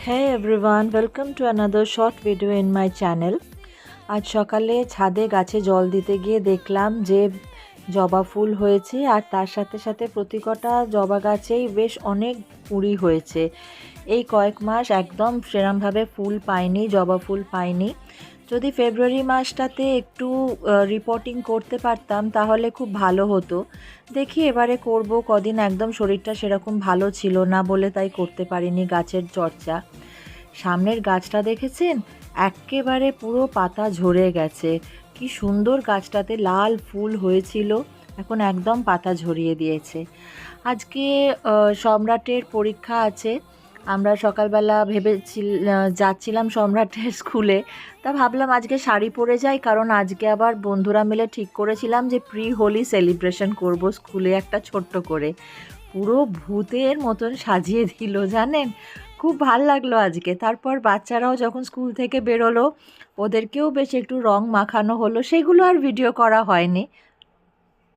Hey everyone, welcome to another short video in my channel. আজ সকালে ছাদে গাছে জল দিতে গিয়ে দেখলাম যে জবা ফুল হয়েছে আর তার সাথে সাথে প্রতিকটা জবা গাছেই বেশ অনেক কুঁড়ি হয়েছে। এই কয়েক মাস একদম সেরমভাবে ফুল পাইনি, জবা ফুল পাইনি। যদি ফেব্রুয়ারি মাসটাতে একটু রিপোর্টিং করতে পারতাম তাহলে খুব ভালো হতো। দেখি এবারে করব, কদিন একদম শরীরটা সেরকম ভালো ছিল না বলে তাই করতে পারিনি গাছের চর্চা। সামনের গাছটা দেখেছেন, একেবারে পুরো পাতা ঝরে গেছে। কি সুন্দর গাছটাতে লাল ফুল হয়েছিল, এখন একদম পাতা ঝরিয়ে দিয়েছে। আজকে সম্রাটের পরীক্ষা আছে। আমরা সকালবেলা যাচ্ছিলাম সম্রাটের স্কুলে। তা ভাবলাম আজকে শাড়ি পরে যাই, কারণ আজকে আবার বন্ধুরা মিলে ঠিক করেছিলাম যে প্রি হোলি সেলিব্রেশন করব স্কুলে একটা ছোট্ট করে। পুরো ভূতের মতন সাজিয়ে দিল জানেন, খুব ভাল লাগলো আজকে। তারপর বাচ্চারাও যখন স্কুল থেকে বেরোলো ওদেরকেও বেশ একটু রং মাখানো হলো, সেগুলো আর ভিডিও করা হয়নি।